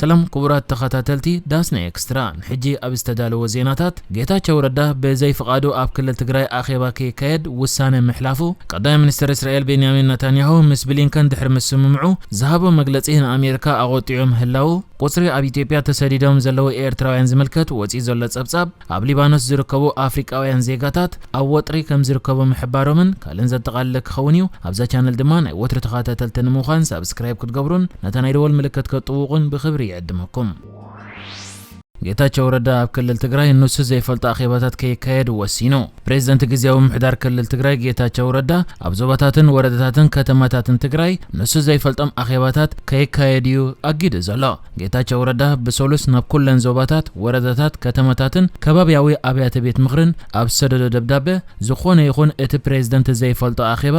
سلام كبرات تخاتلتي داسنا اكسترا حجي ابستدالو زيناتات ጌታቸው ረዳ በዘይ ፍቃዱ ኣብ ክልል ትግራይ ኣኼባ ከይካየድ ውሳነ ምሕላፉ ቀዳማይ ሚኒስትር እስራኤል ቤንያሚን ነታንያሁ ምስ ብሊንከን ድሕር ምስምምዑ ዝሃቦ መግለጺ ንኣሜሪካ ኣቆጢዑም ህላው ቁጽሪ ኣብ ኢትዮጵያ ተሰዲዶም ዘለዉ ኤርትራውያን ዝምልከት ወፂ ዘሎ ጸብጻብ ኣብ ሊባኖስ ዝርከቡ ኣፍሪቃውያን ዜጋታት ኣብ ወጥሪ ከም ዝርከቡ ምሕባሮምን ካልእን ዘጠቓልል ክኸውን እዩ። ኣብዛ ቻነል ድማ ናይ ወትሪ ተኸታተልቲ ንምዃን ሳብስክራይብ ክትገብሩን ነታ ናይ ደወል ምልክት ከጥውቁን ብኽብሪ ይዕድመኩም። ጌታቸው ረዳ ኣብ ክልል ትግራይ ንሱ ዘይፈልጥ ኣኼባታት ከይካየድ ወሲኑ ፕሬዝዳንት ግዚያዊ ምሕዳር ክልል ትግራይ ጌታቸው ረዳ ኣብ ዞባታትን ወረዳታትን ከተማታትን ትግራይ ንሱ ዘይፈልጦም ኣኼባታት ከይካየድ እዩ ኣጊዱ ዘሎ። ጌታቸው ረዳ ብሰሉስ ናብ ኩለን ዞባታት ወረዳታት ከተማታትን ከባቢያዊ ኣብያተ ቤት ምኽርን ኣብ ሰደዶ ደብዳቤ ዝኾነ ይኹን እቲ ፕሬዝዳንት ዘይፈልጦ ኣኼባ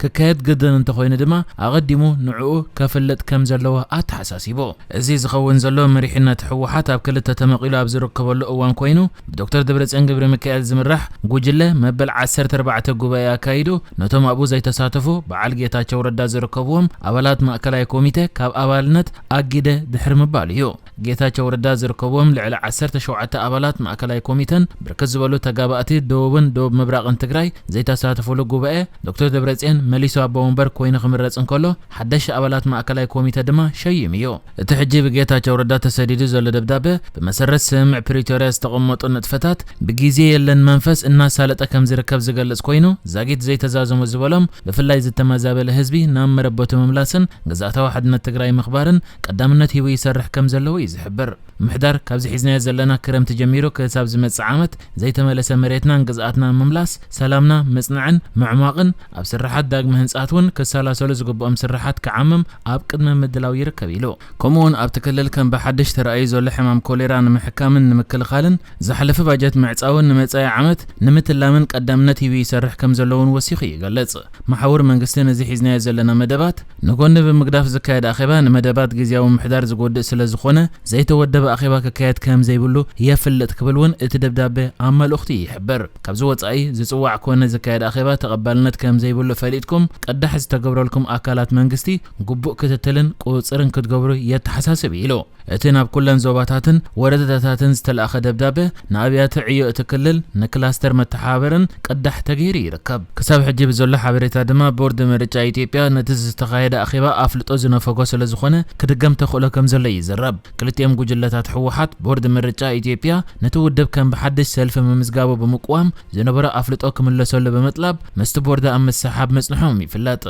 ክካየድ ግድን እንተኾይኑ ድማ ኣቐዲሙ ንዕኡ ከፍልጥ ከም ዘለዎ ኣተሓሳሲቡ እዚ ዝኸውን ዘሎ መሪሕነት ሕወሓት ኣብ ክልተ ተመቂሉ ኣብ ዝርከበሉ እዋን ኮይኑ ዶክተር ደብረጽዮን ገብረ ሚካኤል ዝምራሕ ጉጅለ መበል 14 ጉባኤ ኣካይዱ ነቶም ኣብኡ ዘይተሳተፉ በዓል ጌታቸው ረዳ ዝርከብዎም ኣባላት ማእከላይ ኮሚቴ ካብ ኣባልነት ኣጊደ ድሕር ምባል እዩ። ጌታቸው ረዳ ዝርከብዎም ልዕሊ 17 ኣባላት ማእከላይ ኮሚቴን ብርክት ዝበሉ ተጋባእቲ ደቡብን ደቡብ ምብራቕን ትግራይ ዘይተሳተፉሉ ጉባኤ ዶክተር ደብረጽዮን መሊሱ ኣቦ ወንበር ኮይኑ ክምረጽ እንከሎ ሓደሽ ኣባላት ማእከላይ ኮሚቴ ድማ ሸይም እዩ። እቲ ሕጂ ብጌታቸው ረዳ ተሰዲዱ ዘሎ ደብዳቤ بمسرت سمع بريتوريا استقمطوا نطفتات بجيزي يلن منفس الناس سالت كم زركب زغلص كوينو زاغيت زي تزازم زبلم بفلاي زتمازابل حزبي نام مربوت مملاسن غزاتا واحدنا تግራይ مخبارن قدامነት هو يسرح كم زلو يزحبر محدار كابز حزنا زلنا كرمت جميرو كساب زمص عامت زي تملس مريتنا غزاتنا مملاس سلامنا مصنعن معماقن اب سرحات داغم هنصاتون كسالاسلو زغبኦም سرحات كعمم اب قدم مدلاو يركب يلو كمون اب تكلل كم بحدش تراي زل حمام كوليرا نمحكامن نمكلخالن زحلف باجت معصاون نمصاي عامت نمتلامن قدامነት هو يسرح كم زلون وسيخ يغلص محور منغستن زي حزنا زلنا مدبات نغون بمقداف زكايد اخيبا مدبات غزياو محدار زغود سلازخونه زي تودب اخيبا ككايد كم زيبلو يفلط كبلون اتدبدابه عمل اختي يحبر كبز وصاي زصواع كونه زكايد اخيبا تقبلنت كم زيبلو فليتكم قدح استغبرلكم اكالات منغستي غبو كتتلن قوصرن كتغبرو يتحساسب يلو اتناب كلن زوباتاتن وردتاتن استلاخ دبدابه نابيات عيو تكلل نكلاستر متحابرن قدح تغيري يركب كسب حجب زله حبريتا دما بورد مرجع ኢትዮጵያ ነትዝ ተኻይደ አኺባ አፍልጦ ዝነፈጎ ስለዝኾነ ክድገም ተኽእሎ ከም ዘሎ ይዘረብ ክልቲኦም ጉጅለታት ሕወሓት ቦርድ ምርጫ ኢትዮጵያ ነትውድብ ከም በሐድሽ ሰልፍ መምዝጋቦ በመቋም ዝነበረ አፍልጦ ክምለሰሉ በመጥላብ መስተ ቦርድ አመሰሓብ መጽንሖም ይፍለጥ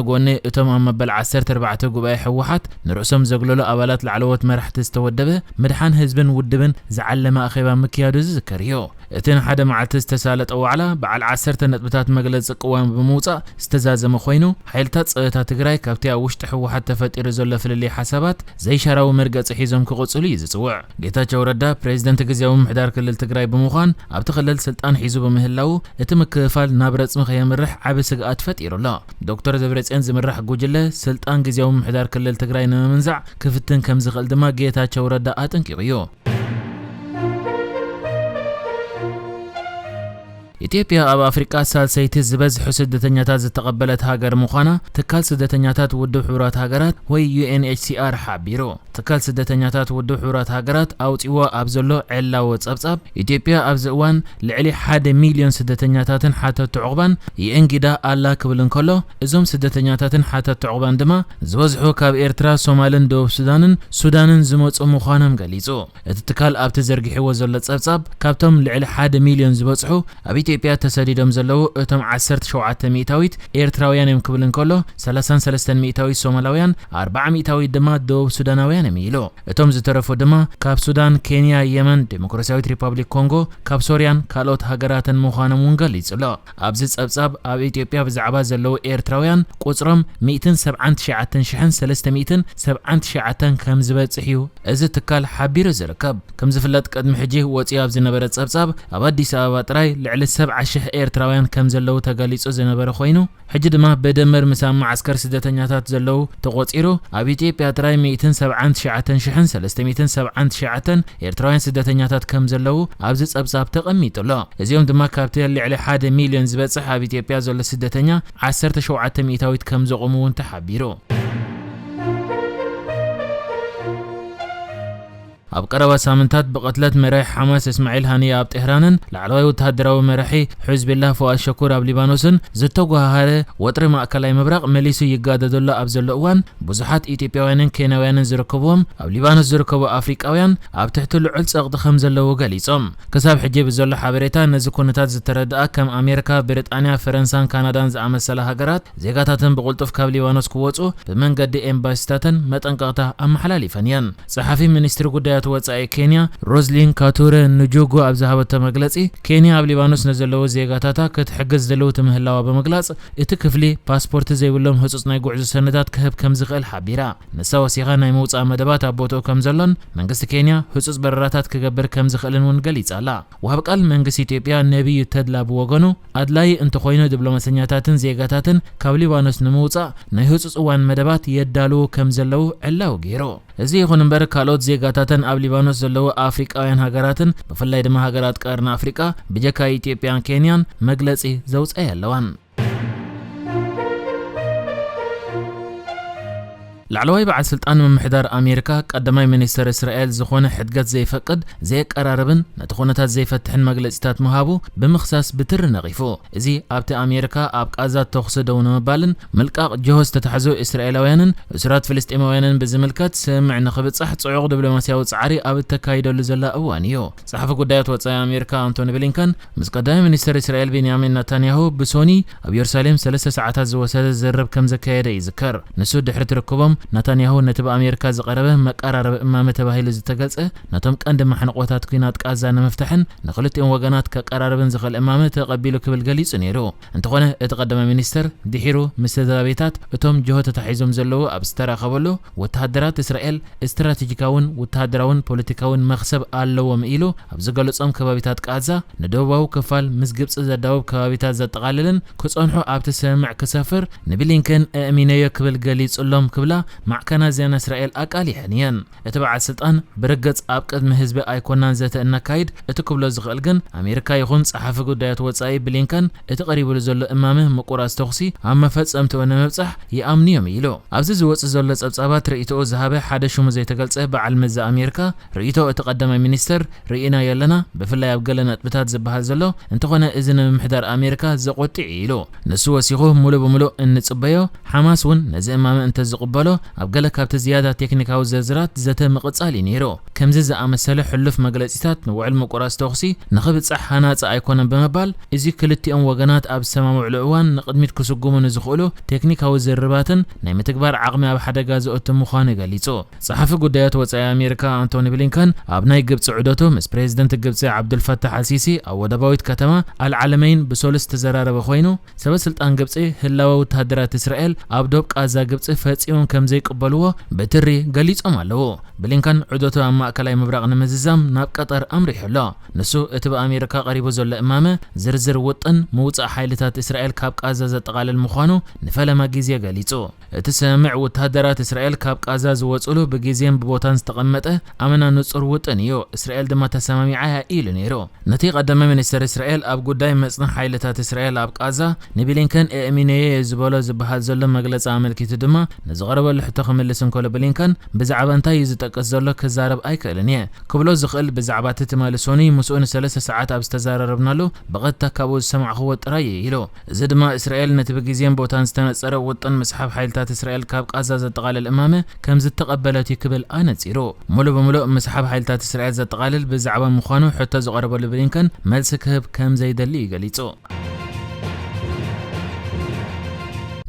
ጎን እቶም አመበል 14 ጉባኤ ሕወሓት ንርዕሶም ዘግለሉ አባላት ለዓለወት መራሕቲ ዝተወደበ መድሓን ህዝብን ውድብን ዝዓለመ አኺባ ምክያዱ ዝዝከርዮ እተን ሓደ መዓልቲ ዝተሳለጠ ዋዕላ በዓል 10 ነጥብታት መግለጽ ቅዋም በመውጻእ ዝተዛዘመ ኮይኑ ሓይልታት ጸጥታ ትግራይ ካብቲ ኣብ ውሽጢ ሕወሓት ተፈጢሩ ዘሎ ፍልልይ ሓሳባት ዘይሻራው መርገጽ ሒዞም ክቕጽሉ ይዝጽውዕ። ጌታቸው ረዳ ፕሬዝዳንት ግዚያዊ ምሕዳር ክልል ትግራይ ብምዃን ኣብቲ ክልል ስልጣን ሒዙ በምህላው እቲ ምክፍፋል ናብ ረጽሚ ከየምርሕ ዓቢ ስግኣት ፈጢሩሎ ዶክተር ደብረጽዮን ዝምራሕ ጉጅለ ስልጣን ግዚያዊ ምሕዳር ክልል ትግራይ ንምምንዛዕ ክፍትን ከም ዝኽእል ድማ ጌታቸው ረዳ ኣጠንቂቑ እዩ። ኢትዮጵያ ኣብ አፍሪካ ሳልሰይቲ ዝበዝሑ ስደተኛታት ዝተቀበለት ሃገር ምዃና ትካል ስደተኛታት ውድብ ሕብራት ሃገራት ወይ UNHCR ሓቢሩ ትካል ስደተኛታት ውድብ ሕብራት ሃገራት ኣውፂዎ ኣብ ዘሎ ዕላው ጸብጻብ ኢትዮጵያ ኣብ ዝእዋን ልዕሊ 1 ሚልዮን ስደተኛታትን ሓተት ዕቁባን ይእንግዳ ኣላ ክብል እንከሎ እዞም ስደተኛታትን ሓተት ዕቁባን ድማ ዝበዝሑ ካብ ኤርትራ ሶማልን ደቡብ ሱዳንን ዝመጹ ምዃኖም ገሊጹ እቲ ትካል ኣብቲ ዘርጊሕዎ ዘሎ ጸብጻብ ካብቶም ልዕሊ 1 ሚልዮን ዝበዝሑ ኣብ ኢትዮጵያ ተሰዲዶም ዘለዉ እቶም 17 ሚእታዊት ኤርትራውያን እዮም ክብል እንከሎ 33 ሚእታዊት ሶማላውያን 40 ሚእታዊት ድማ ደቡብ ሱዳናውያን የሚሉ እቶም ዝተረፉ ድማ ካብ ሱዳን፣ ኬንያ፣ የመን፣ ዲሞክራሲያዊት ሪፐብሊክ ኮንጎ፣ ካብ ሶርያን ካልኦት ሃገራትን ምዃኖም ገሊጹሎ ኣብዚ ጸብጻብ ኣብ ኢትዮጵያ ብዛዕባ ዘለዉ ኤርትራውያን ቁጽሮም 179,379 ከም ዝበጽሕ እዩ እዚ ትካል ሓቢሩ ዝርከብ ከም ዝፍለጥ ቅድሚ ሕጂ ወፂኡ ኣብ ዝነበረ ጸብጻብ ኣብ አዲስ አበባ ጥራይ ልዕሊ 70,000 ኤርትራውያን ከም ዘለዉ ተገሊጹ ዝነበረ ኮይኑ ሕጂ ድማ በደመር ምሳም ማዕስከር ስደተኛታት ዘለዉ ተቆጺሩ ኣብ ኢትዮጵያ ጥራይ 179,379 ኤርትራውያን ስደተኛታት ከም ዘለዉ ኣብዚ ጸብጻብ ተቐሚጡሎ እዚኦም ድማ ካብቲ ልዕሊ 1 ሚልዮን ዝበጽሕ ኣብ ኢትዮጵያ ዘሎ ስደተኛ 17 ሚእታዊት ከም ዘቆሙ ተሓቢሩ ኣብ ቀረባ ሳምንታት ብቀትለት መራሒ ሓማስ እስማዒል ሃኒያ ኣብ ጤህራንን ላዕለዋይ ወተሃደራዊ መራሒ ሒዝቢላህ ፉአድ ሸኩር ኣብ ሊባኖስን ዝተጓሃረ ወጥሪ ማእከላይ ምብራቅ መሊሱ ይጋደደሉ ኣብ ዘሎ እዋን ብዙሓት ኢትዮጵያውያንን ኬንያውያንን ዝርከብዎም ኣብ ሊባኖስ ዝርከቡ ኣፍሪቃውያን ኣብ ትሕቲ ልዑል ፀቕጢ ከም ዘለዉ ገሊፆም ክሳብ ሕጂ ብዘሎ ሓበሬታ ነዚ ኩነታት ዝተረድኣ ከም ኣሜሪካ ብሪጣንያ ፈረንሳን ካናዳን ዝኣመሰለ ሃገራት ዜጋታትን ብቁልጡፍ ካብ ሊባኖስ ክወፁ ብመንገዲ ኤምባሲታትን መጠንቀቕታ ኣመሓላሊፈን እየን ጸሓፊ ሚኒስትሪ ጉዳያት ወጻኢ ኬንያ ሮዝሊን ካቱረ ንጁጉ ኣብ ዝሃበቶ መግለጺ ኬንያ ኣብ ሊባኖስ ንዘለዉ ዜጋታታ ክትሕግዝ ዘለውቲ ምህላዋ ብምግላጽ እቲ ክፍሊ ፓስፖርት ዘይብሎም ህጹጽ ናይ ጉዕዞ ሰነዳት ክህብ ከም ዝኽእል ሓቢራ ንሳ ወሲኻ ናይ መውጻእ መደባት ኣብ ቦትኡ ከም ዘሎን መንግስቲ ኬንያ ህጹጽ በረራታት ክገብር ከም ዝኽእልን እውን ገሊጻ ኣላ ወሃብ ቃል መንግስቲ ኢትዮጵያ ነቢይ ተድላ ብወገኑ ኣድላይ እንተኮይኑ ዲፕሎማስኛታትን ዜጋታትን ካብ ሊባኖስ ንምውጻእ ናይ ህጹጽ እዋን መደባት የዳልዉ ከም ዘለዉ ዕላው ገይሩ እዚ ይኹን እምበር ካልኦት ዜጋታትን ኣብ ሊባኖስ ዘለዉ ኣፍሪቃውያን ሃገራትን ብፍላይ ድማ ሃገራት ቀርኒ ኣፍሪቃ ብጀካ ኢትዮጵያን ኬንያን መግለጺ ዘውፅአ ኣለዋን ላዕለዋይ በዓል ስልጣን ምምሕዳር ኣሜሪካ ቀዳማይ ሚኒስትር እስራኤል ዝኾነ ሕድገት ዘይፈቅድ ዘይቀራረብን ነቲ ኩነታት ዘይፈትሕን መግለጺታት ምሃቡ ብምኽሳስ ብትሪ ነቒፉ እዚ ኣብቲ ኣሜሪካ ኣብ ቃዛ ተኹሲ ደው ንምባልን ምልቃቕ ጅሆ ዝተታሕዙ እስራኤላውያንን እስራት ፍልስጤማውያንን ብዝምልከት ስምዕ ንኽብጻሕ ጽዑቕ ዲፕሎማስያዊ ጻዕሪ ኣብ እተካይደሉ ዘላ እዋን እዩ ጸሓፊ ጉዳያት ወጻኢ ኣሜሪካ አንቶኒ ብሊንከን ምስ ቀዳማይ ሚኒስትር እስራኤል ቤንያሚን ነታንያሁ ብሶኒ ኣብ ኢየሩሳሌም 3 ሰዓታት ዝወሰደ ዝርብ ከም ዘካየደ ይዝከር ንሱ ድሕሪ ትርክቦም ነታንያሁ ነቲ ብኣሜሪካ ዝቐረበ መቀራረብ እማመ ተባሂሉ ዝተገልጸ ነቶም ቀንዲ ማሕነቆታት ኩናት ቃዛ ንምፍታሕን ንኽልቲኦም ወገናት ከቀራረብን ዝኽእል እማመ ተቐቢሉ ክብል ገሊጹ ነይሩ እንተኾነ እቲ ቀዳማይ ሚኒስትር ድሒሩ ምስ ተዛቤታት እቶም ጅሆ ተታሒዞም ዘለዉ ኣብ ዝተራኸበሉ ወተሃደራት እስራኤል እስትራቴጂካውን ወተሃደራውን ፖለቲካውን መኽሰብ ኣለዎም ኢሉ ኣብ ዝገለጾም ከባቢታት ቃዛ ንደቡባዊ ክፋል ምስ ግብፂ ዘዳውብ ከባቢታት ዘጠቓልልን ክጸንሑ ኣብቲ ስምምዕ ክሰፍር ንብሊንከን ኣእሚነዮ ክብል ገሊጹሎም ክብላ ማዕከና ዜና እስራኤል ኣቃሊሐን እየን እቲ በዓል ስልጣን ብርገጽ ኣብ ቅድሚ ህዝቢ ኣይኮናን ዘተ እናካይድ እቲ ክብሎ ዝኽእል ግን ኣሜሪካ ይኹን ጸሓፊ ጉዳያት ወጻኢ ብሊንከን እቲ ቀሪቡሉ ዘሎ እማመ ምቁራጽ ተኹሲ ኣብ መፈጸምትኡ ንምብጻሕ ይኣምንዮም ኢሉ ኣብዚ ዝወፅእ ዘሎ ጸብጻባት ርእይቶኡ ዝሃበ ሓደ ሽሙ ዘይተገልጸ በዓል መዛ ኣሜሪካ ርእይቶ እቲ ቀዳማይ ሚኒስትር ርኢና የለና ብፍላይ ኣብ ገለ ነጥብታት ዝበሃል ዘሎ እንተኾነ እዚ ንምምሕዳር ኣሜሪካ ዘቆጢዕ ኢሉ ንሱ ወሲኹ ሙሉእ ብምሉእ እንጽበዮ ሓማስ እውን ነዚ እማመ እንተዝቕበሎ ኣብ ገለ ካብቲ ዝያዳ ቴክኒካዊ ዝርዝራት ዘተ ምቕጻል ነይሩ ከምዚ ዝኣመሰለ ሕሉፍ መግለጺታት ንውዕል ምቁራጽ ተኹሲ ንኽብጻሕ ሃናፂ ኣይኮነን ብምባል እዚ ክልቲኦም ወገናት ኣብ ዝተማምዕሉ እዋን ንቕድሚት ክስጉሙ ንዝኽእሉ ቴክኒካዊ ዝርባትን ናይ ምትግባር ዓቕሚ ኣብ ሓደጋ ዘእቱ ምዃኑ ገሊጹ ጸሓፊ ጉዳያት ወጻኢ ኣሜሪካ አንቶኒ ብሊንከን ኣብ ናይ ግብፂ ዑደቱ ምስ ፕሬዚደንት ግብፂ ዓብዱልፈታሕ አልሲሲ ኣብ ወደባዊት ከተማ አልዓለመይን ብሶልስ ተዘራረበ ኮይኑ ሰበስልጣን ግብፂ ህላዊ ወተሃደራት እስራኤል ኣብ ዶብ ቃዛ ግብፂ ፈጺሞም ከም ዘይቅበልዎ በትሪ ገሊጾም ኣለዎ ብሊንከን ዑደቱ ኣብ ማእከላይ ምብራቕ ንምዝዛም ናብ ቀጠር ኣምሪሑሎ ንሱ እቲ ብኣሜሪካ ቀሪቡ ዘሎ እማመ ዝርዝር ውጥን ምውፃእ ሓይልታት እስራኤል ካብ ቃዛ ዘጠቓልል ምዃኑ ንፈለማ ግዜ ገሊጹ እቲ ስምምዕ ወተሃደራት እስራኤል ካብ ቃዛ ዝወፅሉ ብግዜን ብቦታን ዝተቐመጠ ኣመና ንጹር ውጥን እዩ እስራኤል ድማ ተሰማሚዓ ኢሉ ነይሩ ነቲ ቀዳማይ ሚኒስትር እስራኤል ኣብ ጉዳይ መጽንዕ ሓይልታት እስራኤል ኣብ ቃዛ ንብሊንከን ኣእሚነየ ዝበሎ ዝበሃል ዘሎ መግለጺ ኣመልኪቱ ድማ ንዝቐረበሉ ሕቶ ክምልስ እንከሎ ብሊንከን ብዛዕባ እንታይ ዝጠቅስ ዘሎ ክዛረብ ኣይክእልን እየ ክብሎ ዝኽእል ብዛዕባ እቲ ትመልሶኒ ምስኡ ን3 ሰዓት ኣብ ዝተዛረረብናሉ ብቐጥታ ካብኡ ዝሰማዕኽዎ ጥራይ ኢሉ እዚ ድማ እስራኤል ነቲ ብግዜን ቦታን ዝተነፀረ ውጥን ምስሓብ ሓይልታት እስራኤል ካብ ቃዛ ዘጠቓልል እማመ ከም ዝተቐበለት ክብል ኣነፂሩ ሙሉእ ብምሉእ ምስሓብ ሓይልታት እስራኤል ዘጠቓልል ብዛዕባ ምዃኑ ሕቶ ዝቐረበሉ ብሊንከን መልሲ ክህብ ከም ዘይደሊ ገሊጹ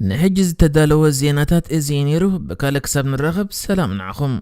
ንሕጂ ዝተዳለወ ዜናታት እዚ ነይሩ ብካልእ ክሳብ ንራኸብ ሰላም ንዓኹም